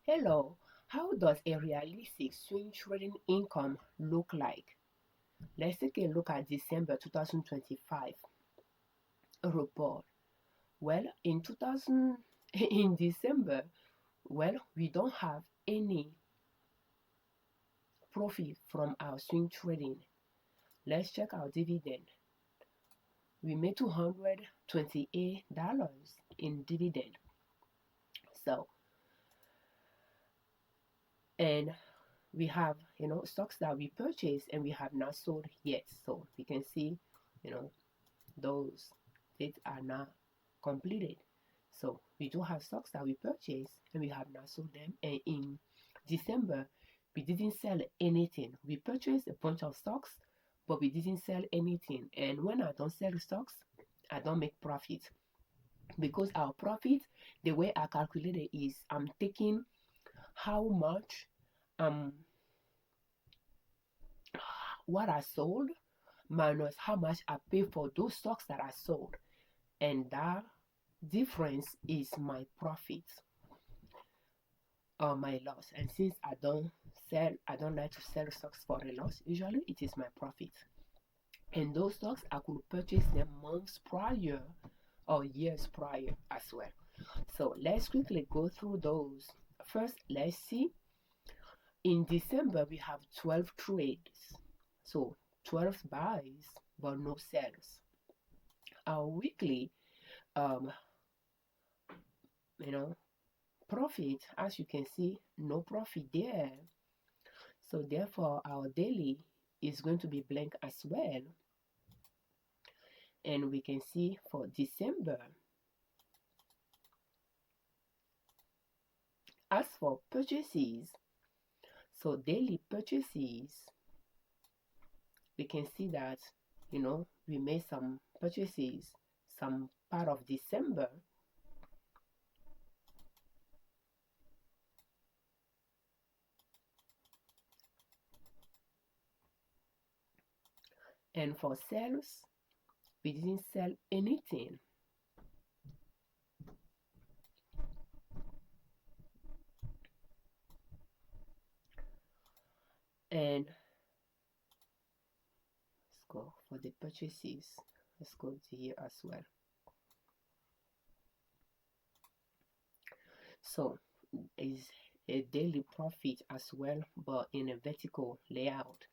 Hello, how does a realistic swing trading income look like? Let's take a look at December 2025 report. Well, in 2000 in December, we don't have any profit from our swing trading. Let's check our dividend. We made $228 in dividend. So, and we have stocks that we purchased and we have not sold yet. So we can see you know those dates are not completed. So we do have stocks that we purchased and we have not sold them. And in December, we didn't sell anything. We purchased a bunch of stocks, but we didn't sell anything. And when I don't sell stocks, I don't make profit. Because our profit, the way I calculate it is I'm taking how much um what I sold minus how much I pay for those stocks that I sold. And that difference is my profit or my loss. And since I don't like to sell stocks for a loss, usually it is my profit. And those stocks I could purchase them months prior or years prior as well. So let's quickly go through those. First, let's see. In December, we have 12 trades. So 12 buys, but no sells. Our weekly um, you know, profit, as you can see, no profit there. So therefore, our daily is going to be blank as well. And we can see for December, as for purchases, so daily purchases, we can see that, we made some purchases some part of December. And for sales, we didn't sell anything. And let's go for the purchases. Let's go to here as well. So is a daily profit as well, but in a vertical layout.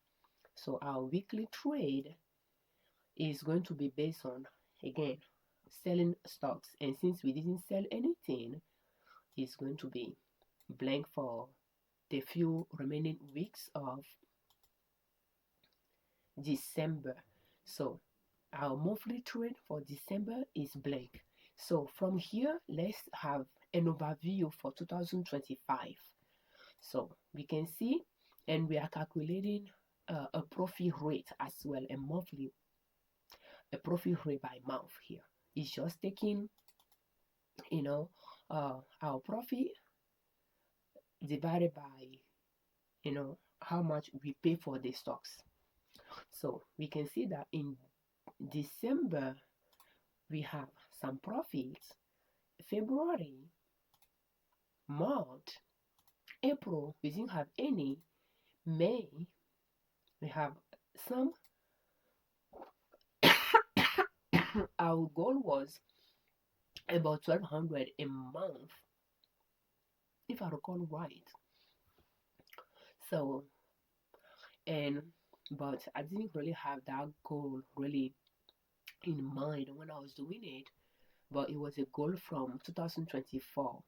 So our weekly trade is going to be based on, again, selling stocks. And since we didn't sell anything, it's going to be blank for the few remaining weeks of December. So our monthly trade for December is blank. So from here, let's have an overview for 2025. So we can see, and we are calculating a profit rate as well, a profit rate by month here. It's just taking, our profit divided by, how much we pay for the stocks. So we can see that in December, we have some profits. February, March, April, we didn't have any. May, we have some. Our goal was about 1,200 a month, if I recall right. So, but I didn't really have that goal really in mind when I was doing it, but it was a goal from 2024,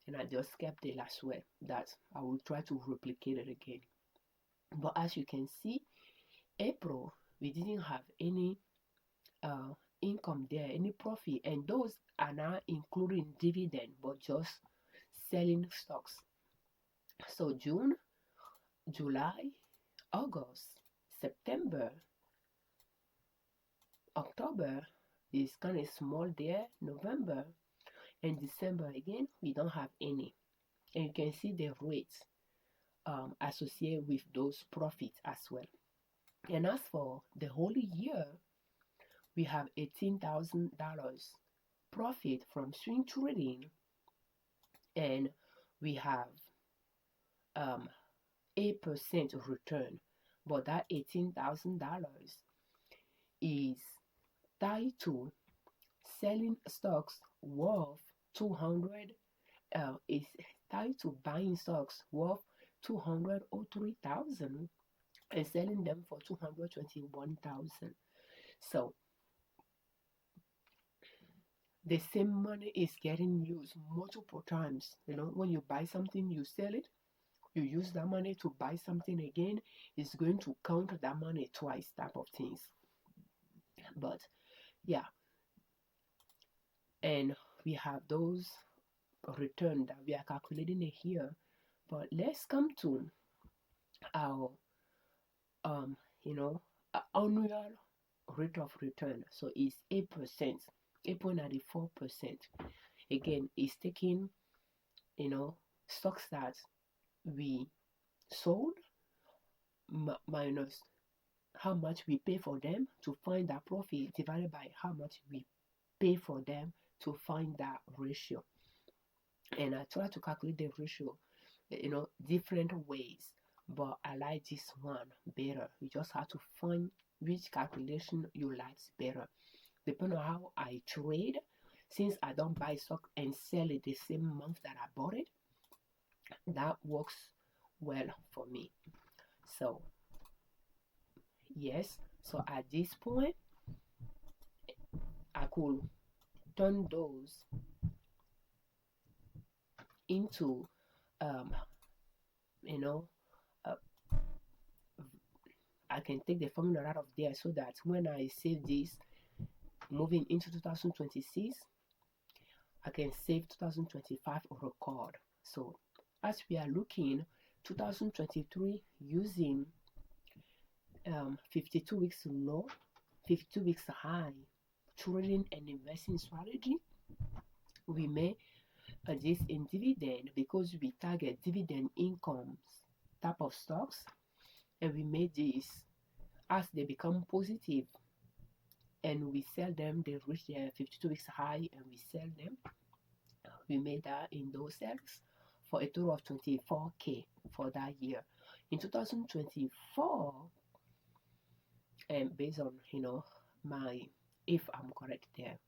and I just kept it last way that I will try to replicate it again. But as you can see, April, we didn't have any uh, income there, any profit, and those are not including dividend, but just selling stocks. So June, July, August, September, October is kind of small there, November, and December again, we don't have any. And you can see the rates associated with those profits as well. And as for the whole year, we have $18,000 profit from swing trading, and we have 8% return, but that $18,000 is tied to selling stocks worth 200, is tied to buying stocks worth 203,000 and selling them for 221,000. So the same money is getting used multiple times. When you buy something, you sell it, you use that money to buy something again, it's going to count that money twice, type of things. But yeah, and we have those return that we are calculating here. But let's come to our um you know annual rate of return. So it's 8%, 8.94%. Again, it's taking stocks that we sold minus how much we pay for them to find that profit, divided by how much we pay for them to find that ratio. And I try to calculate the ratio different ways, but I like this one better. You just have to find which calculation you like better depending on how I trade. Since I don't buy stock and sell it the same month that I bought it, that works well for me. So yes, so at this point I could turn those into you know uh, I can take the formula out of there, so that when I save this moving into 2026, I can save 2025 record. So as we are looking 2023 using 52 weeks low, 52 weeks high trading and investing strategy, we may this in dividend because we target dividend incomes type of stocks, and we made this as they become positive and we sell them, they reach their 52 weeks high and we sell them. We made that in those sales for a total of 24K for that year. In 2024, and based on my, if I'm correct there,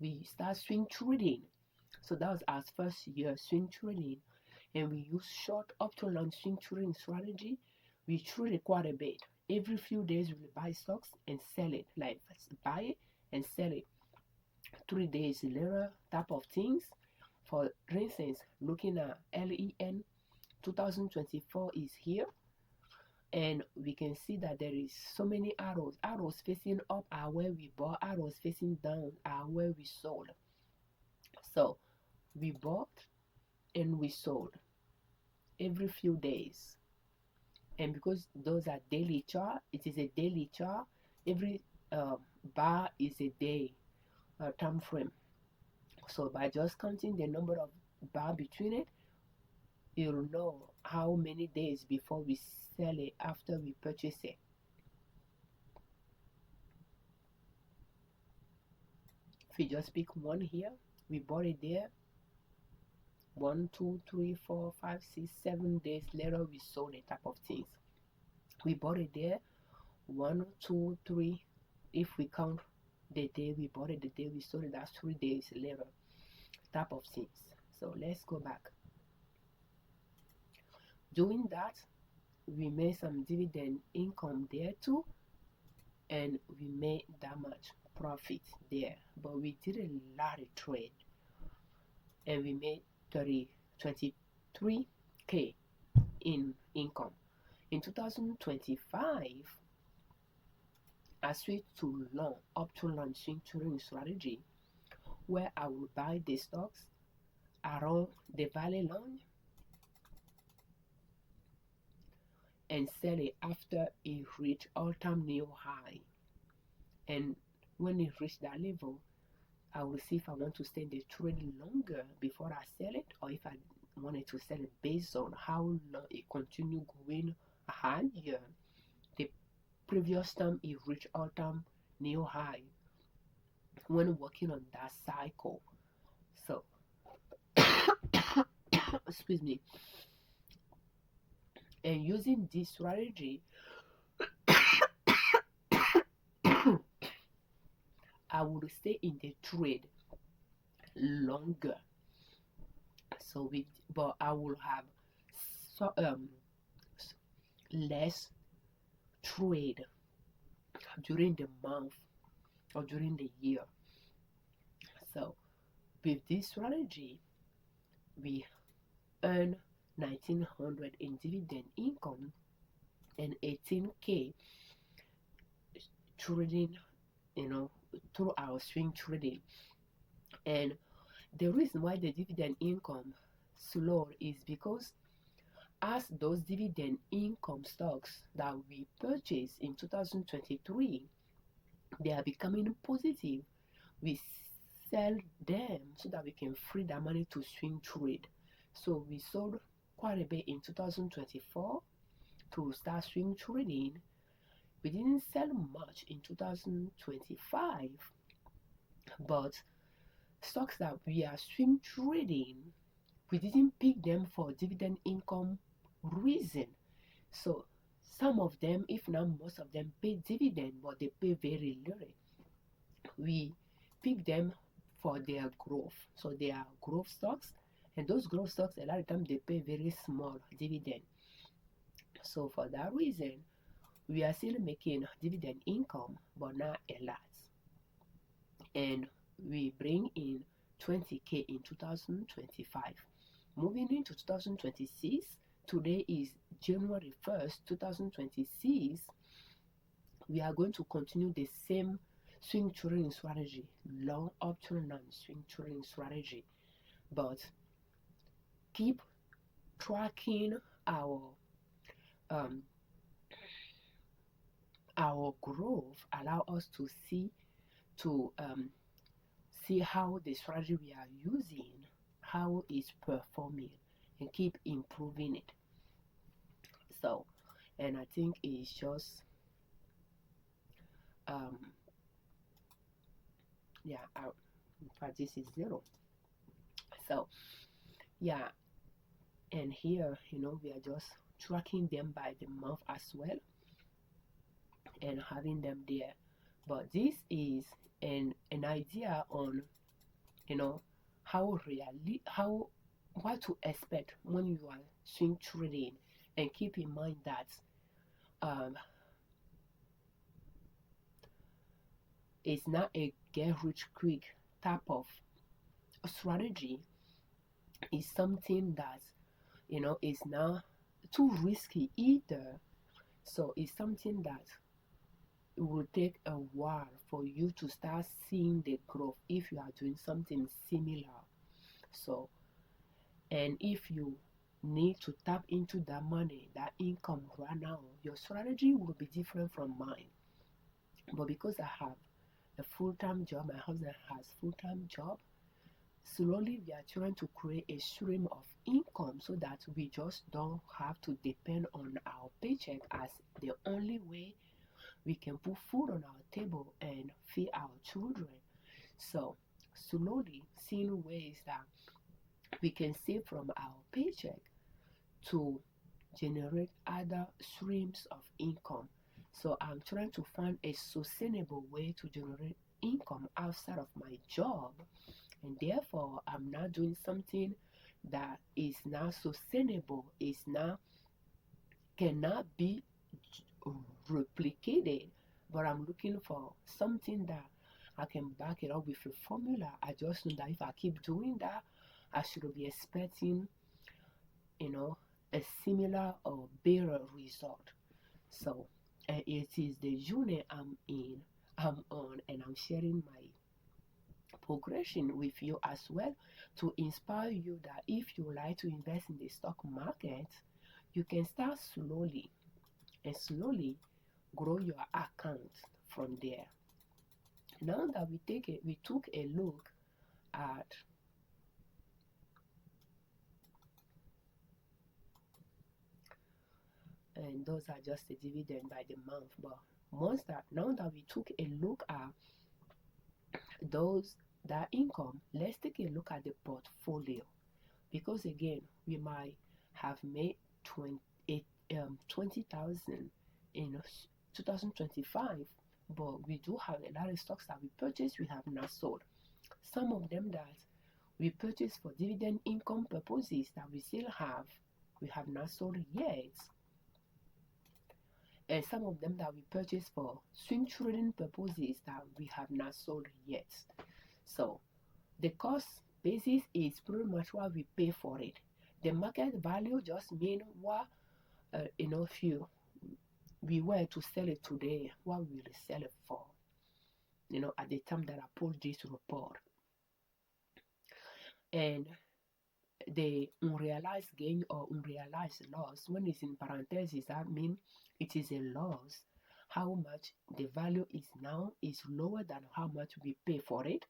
we start swing trading. So that was our first year swing trading, and we use short up to long swing trading strategy. We trade quite a bit. Every few days we buy stocks and sell it, like buy it and sell it 3 days later type of things. For instance, looking at LEN 2024 is here, and we can see that there is so many arrows facing up are where we bought, arrows facing down are where we sold. So we bought and we sold every few days, and because those are daily chart, it is a daily chart. Every bar is a day time frame. So by just counting the number of bar between it, you'll know how many days before we sell it after we purchase it. If we just pick one here, we bought it there. 1, 2, 3, 4, 5, 6, 7 days later, we sold it type of things. We bought it there. 1, 2, 3. If we count the day we bought it, the day we sold it, that's 3 days later type of things. So let's go back. Doing that, we made some dividend income there too, and we made that much profit there. But we did a lot of trade, and we made 23K in income. In 2025, I switched to long, up to long swing trading strategy, where I will buy the stocks around the valley line and sell it after it reach all-time new high. And when it reach that level, I will see if I want to stay in the trade longer before I sell it, or if I wanted to sell it based on how long it continue going higher. The previous time it reached all-time new high when working on that cycle. So excuse me, and using this strategy, I would stay in the trade longer. So with, but I will have so, less trade during the month or during the year. So with this strategy, we earn 1900 in dividend income and 18K trading, through our swing trading. And the reason why the dividend income slow is because as those dividend income stocks that we purchased in 2023, they are becoming positive. We sell them so that we can free that money to swing trade. So we sold quite a bit in 2024 to start swing trading. We didn't sell much in 2025, but stocks that we are swing trading, we didn't pick them for dividend income reason. So some of them, if not most of them, pay dividend, but they pay very little. We pick them for their growth. So they are growth stocks, and those growth stocks, a lot of time they pay very small dividend. So for that reason, we are still making dividend income, but not a lot. And we bring in 20K in 2025. Moving into 2026, today is January 1st, 2026. We are going to continue the same swing trading strategy, long upturn and swing trading strategy, but keep tracking our growth, allow us to see how the strategy we are using, how it's performing, and keep improving it. So, and I think it's just yeah, in fact this is 0. So yeah, and here we are just tracking them by the month as well and having them there. But this is an idea on what to expect when you are swing trading, and keep in mind that it's not a get rich quick type of strategy. It's something that is not too risky either. So it's something that it will take a while for you to start seeing the growth if you are doing something similar. So, and if you need to tap into that money, that income right now, your strategy will be different from mine. But because I have a full-time job, my husband has full-time job, slowly we are trying to create a stream of income so that we just don't have to depend on our paycheck as the only way we can put food on our table and feed our children. So slowly seeing ways that we can save from our paycheck to generate other streams of income. So I'm trying to find a sustainable way to generate income outside of my job, and therefore I'm not doing something that is not sustainable, cannot be replicated, but I'm looking for something that I can back it up with a formula. I just know that if I keep doing that, I should be expecting a similar or better result. So it is the journey I'm on, and I'm sharing my progression with you as well to inspire you that if you like to invest in the stock market, you can start slowly and slowly grow your account from there. Now that we took a look at and those are just the dividend by the month. But now that we took a look at that income, let's take a look at the portfolio. because again we might have made 20,000 in 2025, but we do have a lot of stocks that we purchased we have not sold. Some of them that we purchased for dividend income purposes that we have not sold yet, and some of them that we purchased for swing trading purposes that we have not sold yet. So the cost basis is pretty much what we pay for it. The market value just mean what if we were to sell it today, what will we sell it for? At the time that I pulled this report. And the unrealized gain or unrealized loss, when it's in parentheses, that means it is a loss. How much the value is now is lower than how much we pay for it.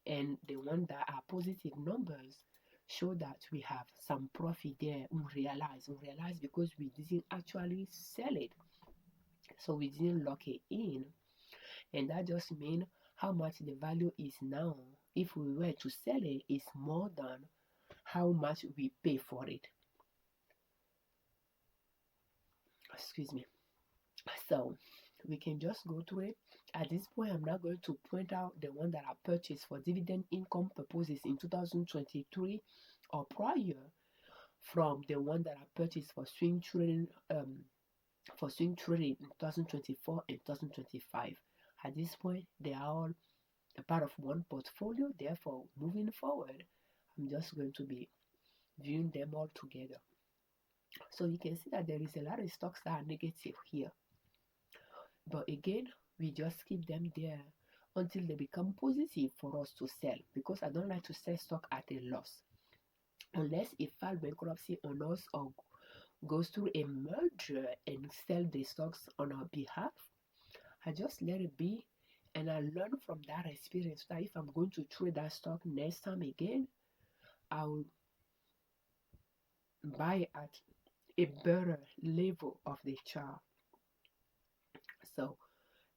And the one that are positive numbers show that we have some profit there, unrealized because we didn't actually sell it, so we didn't lock it in. And that just means how much the value is now, if we were to sell it, is more than how much we pay for it. Excuse me. So we can just go through it. At this point, I'm not going to point out the one that I purchased for dividend income purposes in 2023 or prior from the one that I purchased for swing trading in 2024 and 2025. At this point, they are all a part of one portfolio. Therefore, moving forward, I'm just going to be viewing them all together. So you can see that there is a lot of stocks that are negative here. But again, we just keep them there until they become positive for us to sell, because I don't like to sell stock at a loss. Unless it files bankruptcy on us or goes through a merger and sell the stocks on our behalf, I just let it be, and I learn from that experience that if I'm going to trade that stock next time again, I'll buy at a better level of the chart. So,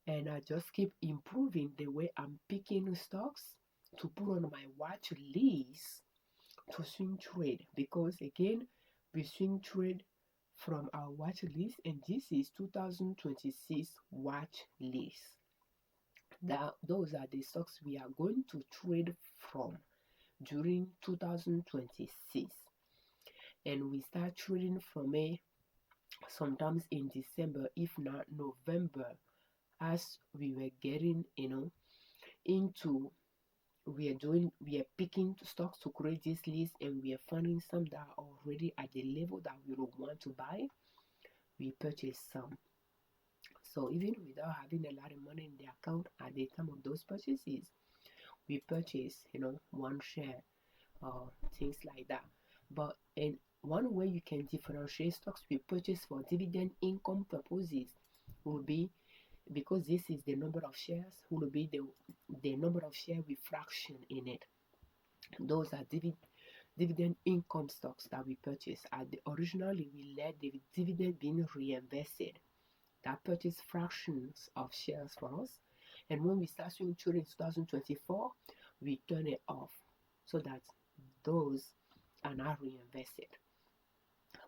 and I just keep improving the way I'm picking stocks to put on my watch list to swing trade, because again, we swing trade from our watch list, and this is 2026 watch list. Those are the stocks we are going to trade from during 2026, and we start trading from sometimes in December, if not November, as we were getting into we are picking stocks to create this list, and we are finding some that are already at the level that we would want to buy. We purchase some. So even without having a lot of money in the account at the time of those purchases, we purchase one share or things like that. But in one way you can differentiate stocks we purchase for dividend income purposes will be, because this is the number of shares, will be the number of share with fraction in it. Those are dividend income stocks that we purchase. Originally, we let the dividend being reinvested. That purchase fractions of shares for us. And when we start swing trading in 2024, we turn it off so that those are not reinvested.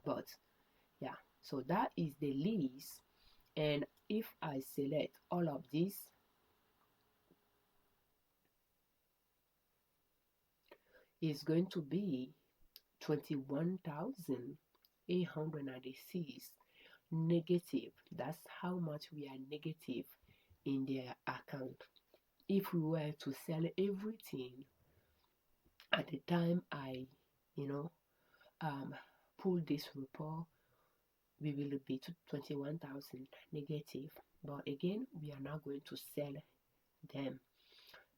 But yeah, so that is the list. And if I select all of these, it's going to be 21,896 negative. That's how much we are negative in their account. If we were to sell everything at the time I pull this report, we will be to 21,000 negative. But again, we are not going to sell them.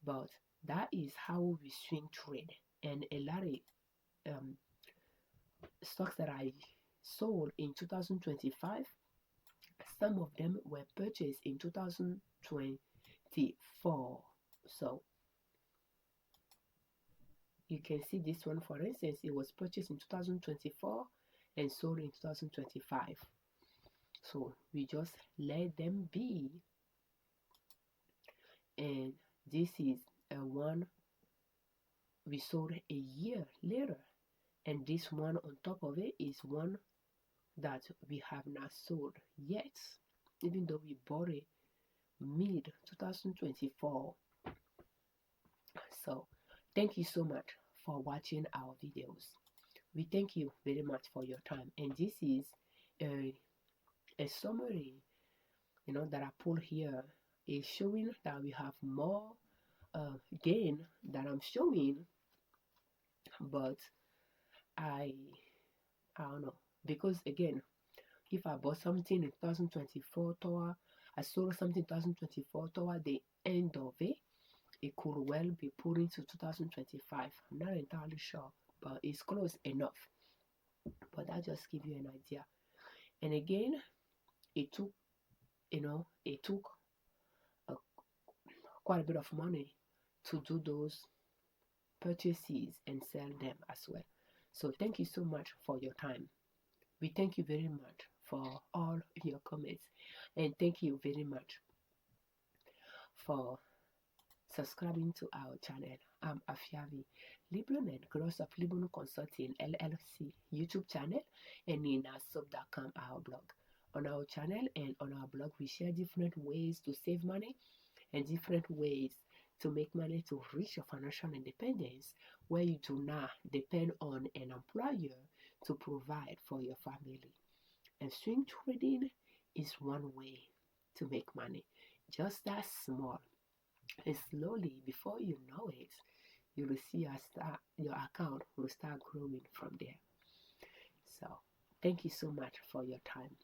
But that is how we swing trade. And a lot of stocks that I sold in 2025, some of them were purchased in 2024. So you can see this one, for instance, it was purchased in 2024 and sold in 2025. So we just let them be. And this is one we sold a year later, And this one on top of it is one that we have not sold yet, even though we bought it mid 2024. So thank you so much for watching our videos. We thank you very much for your time, and this is a summary, that I put here, is showing that we have more gain that I'm showing, but I don't know, because again, if I bought something in 2024 toward, I sold something in 2024 toward the end of it, it could well be put into 2025. I'm not entirely sure, but it's close enough. But that just gives you an idea. And again, it took, it took quite a bit of money to do those purchases and sell them as well. So thank you so much for your time. We thank you very much for all your comments, and thank you very much for subscribing to our channel. I'm Afiavi, Liberman, Cross of Liberman Consulting L.L.C YouTube channel, and in our sub.com, our blog. On our channel and on our blog, we share different ways to save money and different ways to make money to reach your financial independence, where you do not depend on an employer to provide for your family. And swing trading is one way to make money, just that small. And slowly, before you know it, you will see your account will start growing from there. So thank you so much for your time.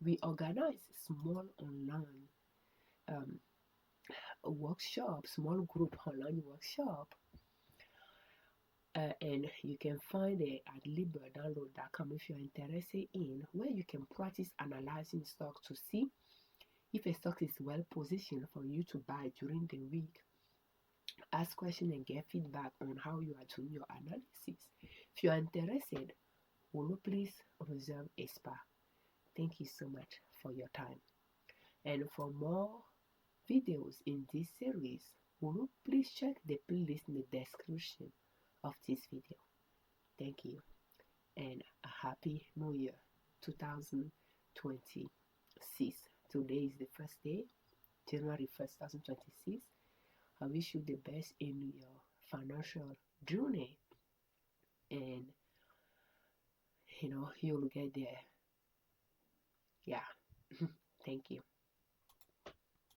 We organize small online workshop, small group online workshop, and you can find it at liberdownload.com if you're interested in, where you can practice analyzing stocks to see if a stock is well positioned for you to buy during the week. Ask questions and get feedback on how you are doing your analysis. If you are interested, will you please reserve a spot? Thank you so much for your time. And for more videos in this series, will you please check the playlist in the description of this video. Thank you, and a happy new year 2026. Today is the first day, January 1st, 2026. I wish you the best in your financial journey, and you'll get there. Yeah. Thank you.